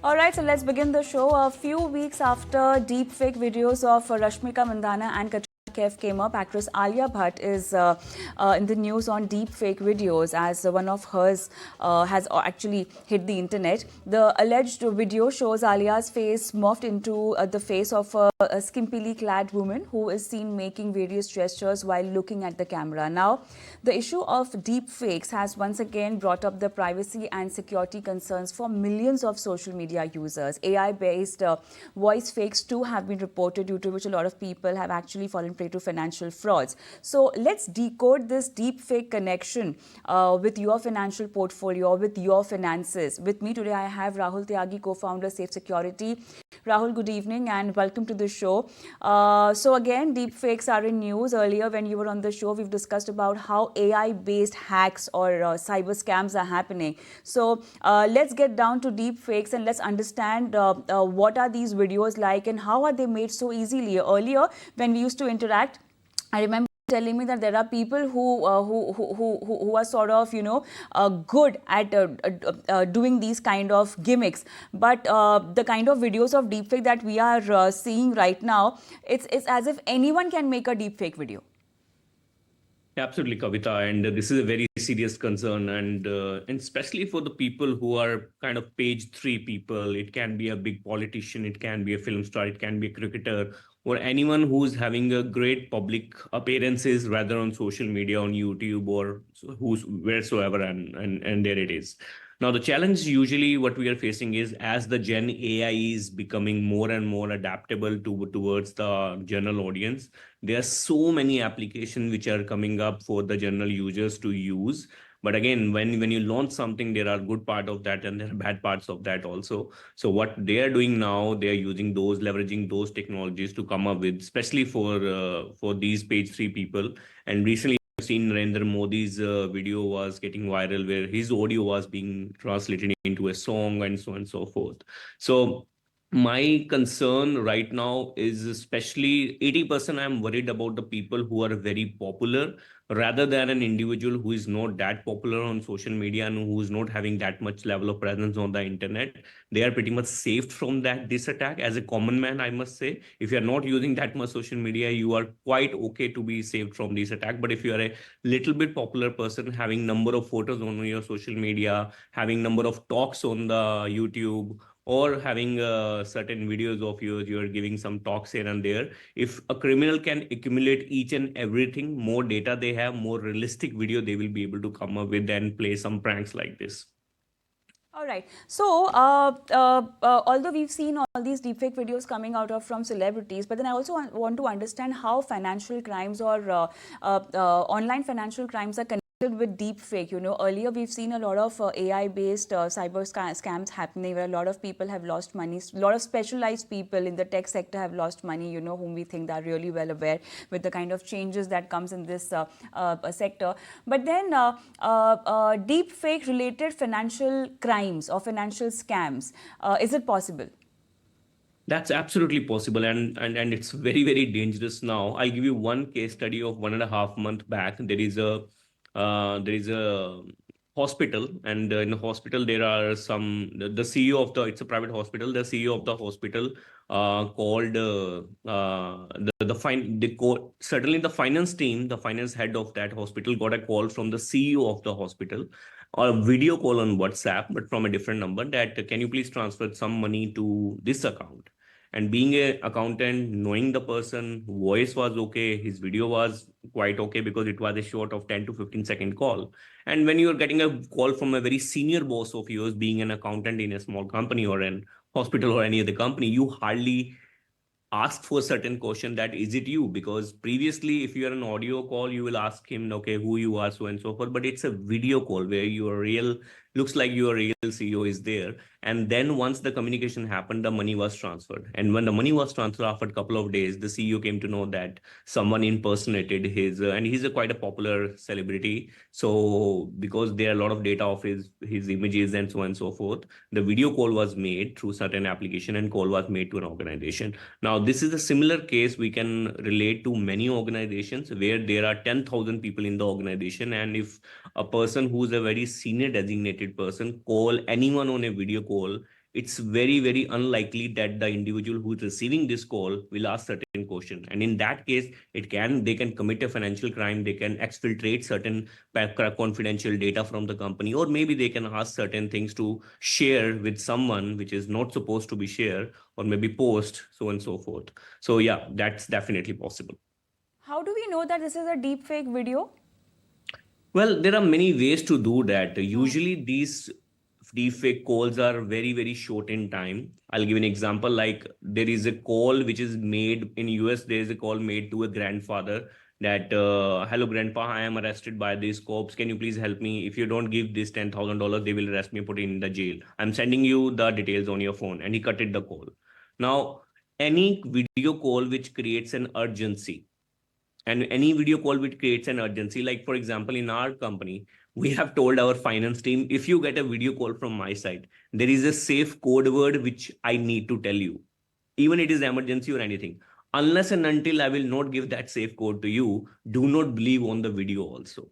All right, so let's begin the show. A few weeks after deepfake videos of Rashmika Mandanna and Katrina Kaif came up, actress Alia Bhatt is in the news on deepfake videos as one of hers has actually hit the internet. The alleged video shows Alia's face morphed into the face of a skimpily clad woman who is seen making various gestures while looking at the camera. Now, the issue of deepfakes has once again brought up the privacy and security concerns for millions of social media users. AI-based voice fakes too have been reported, due to which a lot of people have actually fallen prey to financial frauds. So let's decode this deepfake connection with your financial portfolio, with your finances. With me today, I have Rahul Tyagi, co-founder Safe Security. Rahul, good evening and welcome to the show. So again, deepfakes are in news. Earlier when you were on the show, we've discussed about how AI-based hacks or cyber scams are happening. So let's get down to deepfakes and let's understand what are these videos like and how are they made so easily. Earlier, when we used to interact, I remember telling me that there are people who are sort of good at doing these kind of gimmicks, but the kind of videos of deepfake that we are seeing right now, it's as if anyone can make a deepfake video. Absolutely, Kavita, and this is a very serious concern, and especially for the people who are kind of page three people. It can be a big politician, it can be a film star, it can be a cricketer, or anyone who's having a great public appearances, rather on social media, on YouTube, or who's wheresoever, and there it is. Now, the challenge usually what we are facing is as the Gen AI is becoming more and more adaptable towards the general audience, there are so many applications which are coming up for the general users to use. But again, when you launch something, there are good part of that and there are bad parts of that also. So what they are doing now, they are using those, leveraging those technologies to come up with, especially for these page three people. And recently I've seen Narendra Modi's video was getting viral where his audio was being translated into a song and so on and so forth. So my concern right now is especially 80% I'm worried about the people who are very popular rather than an individual who is not that popular on social media and who is not having that much level of presence on the internet. They are pretty much saved from this attack. As a common man, I must say, if you're not using that much social media, you are quite okay to be saved from this attack. But if you are a little bit popular person, having number of photos on your social media, having number of talks on the YouTube, or having certain videos of yours, you're giving some talks here and there. If a criminal can accumulate each and everything, more data they have, more realistic video they will be able to come up with and play some pranks like this. All right. So, although we've seen all these deepfake videos coming out of from celebrities, but then I also want to understand how financial crimes or online financial crimes are connected with deepfake. Earlier we've seen a lot of AI-based cyber scams happening, where a lot of people have lost money. A lot of specialized people in the tech sector have lost money. Whom we think are really well aware with the kind of changes that comes in this sector. But then deepfake related financial crimes or financial scams, is it possible? That's absolutely possible, and it's very, very dangerous now. I'll give you one case study of 1.5 months back. There is a hospital, and in the hospital there are the CEO of it's a private hospital. The CEO of the hospital called the fine they call certainly the finance team, the finance head of that hospital got a call from the CEO of the hospital, or a video call on WhatsApp, but from a different number, that can you please transfer some money to this account. And being a accountant, knowing the person, voice was okay, his video was quite okay because it was a short of 10 to 15-second call. And when you're getting a call from a very senior boss of yours, being an accountant in a small company or an hospital or any other company, you hardly ask for certain question that is it you, because previously if you are an audio call you will ask him, okay, who you are, so and so forth, but it's a video call where your real looks like your real CEO is there. And then once the communication happened, the money was transferred, and when the money was transferred after a couple of days, the CEO came to know that someone impersonated his and he's a quite a popular celebrity, so because there are a lot of data of his images and so on and so forth, the video call was made through certain application and call was made to an organization. Now, this is a similar case we can relate to many organizations where there are 10,000 people in the organization. And if a person who's a very senior designated person call anyone on a video call, it's very, very unlikely that the individual who is receiving this call will ask certain question. And in that case, they can commit a financial crime. They can exfiltrate certain confidential data from the company, or maybe they can ask certain things to share with someone which is not supposed to be shared, or maybe post, so on and so forth. So yeah, that's definitely possible. How do we know that this is a deep fake video? Well, there are many ways to do that. Usually, these deepfake calls are very, very short in time. I'll give you an example. Like there is a call which is made in US. There is a call made to a grandfather that, "Hello, grandpa, I am arrested by these cops. Can you please help me? If you don't give this $10,000, they will arrest me, put in the jail. I'm sending you the details on your phone." And he cutted the call. Now, any video call which creates an urgency, and any video call which creates an urgency, like for example in our company, we have told our finance team, if you get a video call from my side, there is a safe code word which I need to tell you, even it is emergency or anything. Unless and until I will not give that safe code to you, do not believe on the video also.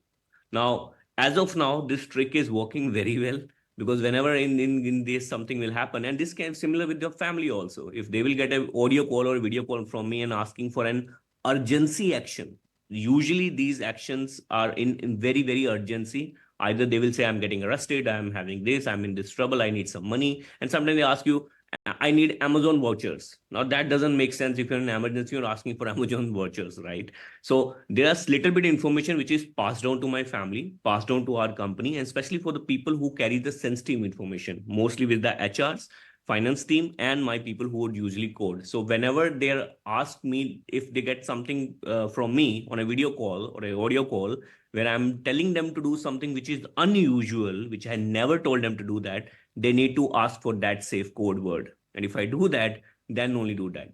Now, as of now, this trick is working very well, because whenever in this something will happen, and this can similar with your family also. If they will get an audio call or video call from me and asking for an urgency action, usually these actions are in very, very urgency. Either they will say, I'm getting arrested, I'm having this, I'm in this trouble, I need some money. And sometimes they ask you, I need Amazon vouchers. Now that doesn't make sense. If you're in an emergency, you're asking for Amazon vouchers, right? So there's little bit information which is passed down to my family, passed down to our company, and especially for the people who carry the sensitive information, mostly with the HRs, finance team, and my people who would usually code. So whenever they ask me if they get something from me on a video call or an audio call, where I'm telling them to do something which is unusual, which I never told them to do that, they need to ask for that safe code word. And if I do that, then only do that.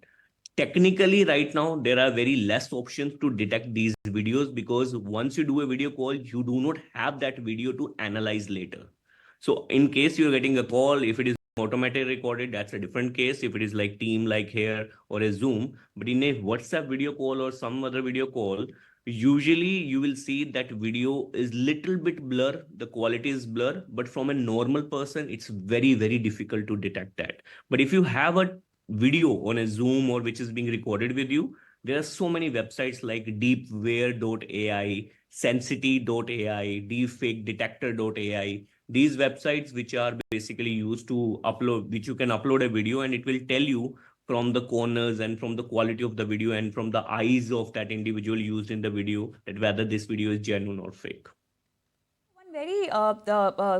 Technically, right now, there are very less options to detect these videos, because once you do a video call, you do not have that video to analyze later. So in case you're getting a call, if it is automatically recorded, that's a different case. If it is like team, like here, or a Zoom, but in a WhatsApp video call or some other video call, usually you will see that video is little bit blur, the quality is blur, but from a normal person, it's very, very difficult to detect that. But if you have a video on a Zoom or which is being recorded with you, there are so many websites like deepware.ai, sensity.ai, deepfakedetector.ai. These websites which are basically used to upload, which you can upload a video and it will tell you from the corners and from the quality of the video and from the eyes of that individual used in the video, that whether this video is genuine or fake. One very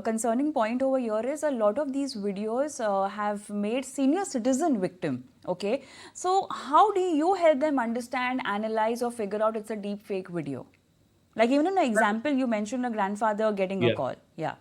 concerning point over here is a lot of these videos have made senior citizen victim. Okay, so how do you help them understand, analyze, or figure out it's a deep fake video? Like even in the example you mentioned, a grandfather getting a Yeah. call. Yeah.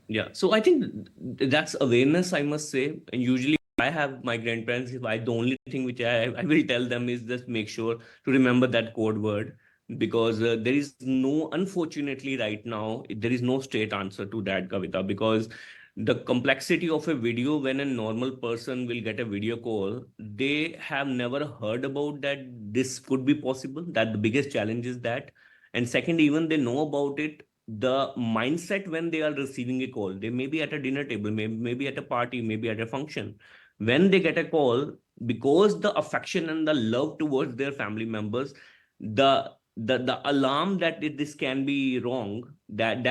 Yeah. So I think that's awareness, I must say. And usually I have my grandparents, if I, the only thing which I will tell them is just make sure to remember that code word, because there is no, unfortunately, right now, there is no straight answer to that, Kavita, because the complexity of a video, when a normal person will get a video call, they have never heard about that this could be possible. That the biggest challenge is that. And second, even they know about it, the mindset when they are receiving a call, they may be at a dinner table, maybe at a party, maybe at a function, when they get a call, because the affection and the love towards their family members, the alarm that this can be wrong, that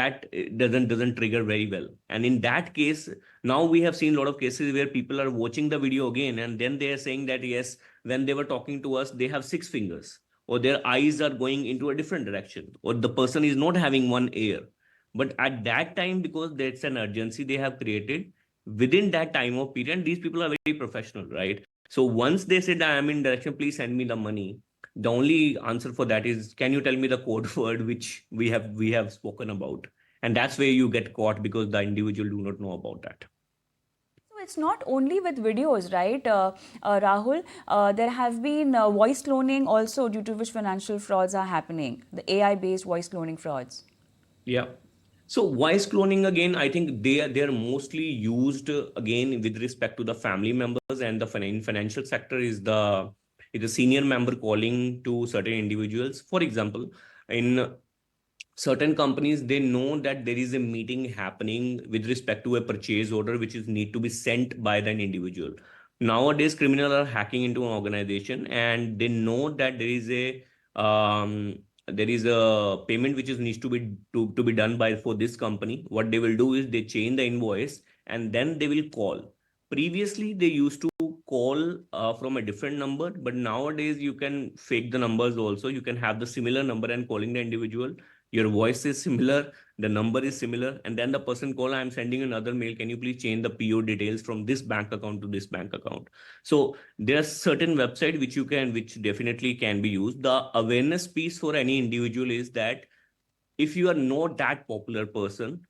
doesn't trigger very well. And in that case, now we have seen a lot of cases where people are watching the video again, and then they are saying that yes, when they were talking to us, they have six fingers, or their eyes are going into a different direction, or the person is not having one ear. But at that time, because that's an urgency they have created within that time of period, these people are very professional, right? So once they said, I am in direction, please send me the money, the only answer for that is, can you tell me the code word which we have spoken about? And that's where you get caught, because the individual do not know about that. So it's not only with videos, right, Rahul? There have been voice cloning also, due to which financial frauds are happening. The AI-based voice cloning frauds. Yeah. So voice cloning, again, I think they are mostly used again with respect to the family members, and the financial sector is the senior member calling to certain individuals. For example, in certain companies, they know that there is a meeting happening with respect to a purchase order which is need to be sent by an individual. Nowadays criminals are hacking into an organization and they know that there is a payment which is needs to be done by for this company. What they will do is they change the invoice and then they will call. Previously they used to call from a different number, but nowadays you can fake the numbers also. You can have the similar number and calling the individual, your voice is similar, the number is similar, and then the person call, I'm sending another mail, can you please change the PO details from this bank account to this bank account. So there are certain website which definitely can be used. The awareness piece for any individual is that if you are not that popular person,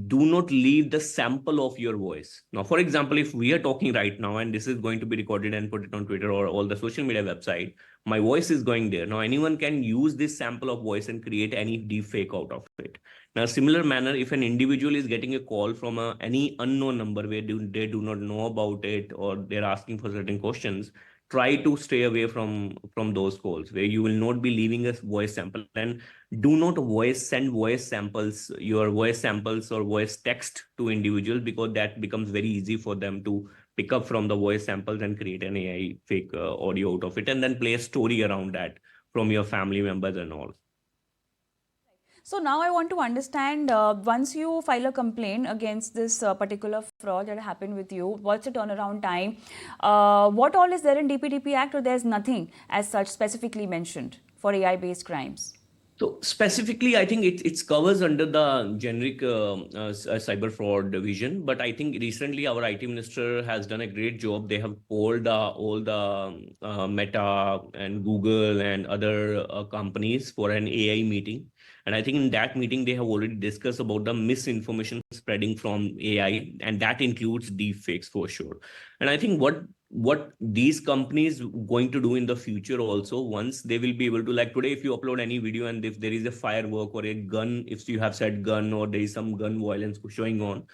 do not leave the sample of your voice. Now, for example, if we are talking right now and this is going to be recorded and put it on Twitter or all the social media website, my voice is going there. Now, anyone can use this sample of voice and create any deep fake out of it. Now, similar manner, if an individual is getting a call from any unknown number where they do not know about it or they're asking for certain questions, try to stay away from those calls where you will not be leaving a voice sample. And do not send voice samples, your voice samples or voice text to individuals, because that becomes very easy for them to pick up from the voice samples and create an AI fake audio out of it and then play a story around that from your family members and all. So now I want to understand, once you file a complaint against this particular fraud that happened with you, what's the turnaround time? What all is there in DPDP Act, or there's nothing as such specifically mentioned for AI-based crimes? So specifically, I think it covers under the generic cyber fraud division. But I think recently our IT minister has done a great job. They have polled all the Meta and Google and other companies for an AI meeting. And I think in that meeting, they have already discussed about the misinformation spreading from AI, and that includes deepfakes for sure. And I think what these companies going to do in the future also, once they will be able to, like today, if you upload any video and if there is a firework or a gun, if you have said gun or there is some gun violence showing on,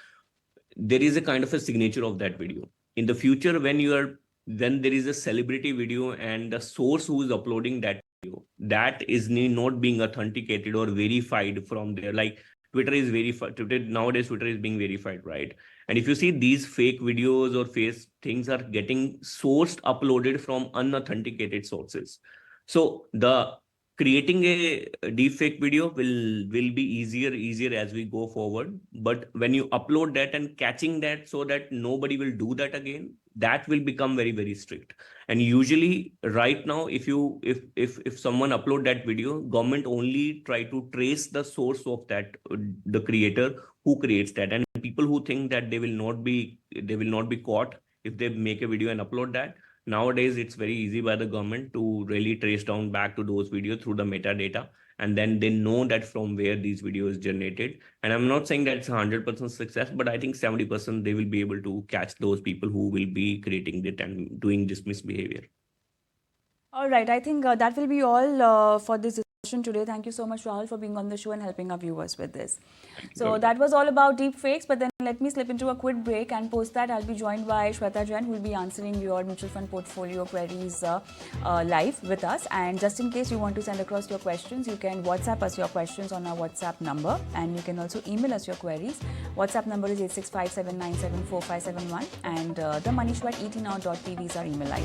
there is a kind of a signature of that video. In the future, then there is a celebrity video and the source who is uploading that video, that is not being authenticated or verified from there. Like Twitter is verified. Nowadays, Twitter is being verified, right? And if you see these fake videos or face things are getting sourced, uploaded from unauthenticated sources. So the creating a deepfake video will be easier as we go forward. But when you upload that and catching that so that nobody will do that again, that will become very, very strict. And usually right now, if someone upload that video, government only try to trace the source of that, the creator who creates that. And people who think that they will not be caught if they make a video and upload that, nowadays it's very easy by the government to really trace down back to those videos through the metadata, and then they know that from where these videos generated. And I'm not saying that it's 100% success, but I think 70% they will be able to catch those people who will be creating it and doing this misbehavior. All right, I think that will be all for this discussion today. Thank you so much, Rahul, for being on the show and helping our viewers with this. So that was all about deepfakes, but then let me slip into a quick break, and post that I'll be joined by Shweta Jain, who will be answering your mutual fund portfolio queries live with us. And just in case you want to send across your questions, you can WhatsApp us your questions on our WhatsApp number, and you can also email us your queries. WhatsApp number is 8657974571, and the moneyshw@etnow.tv is our email ID.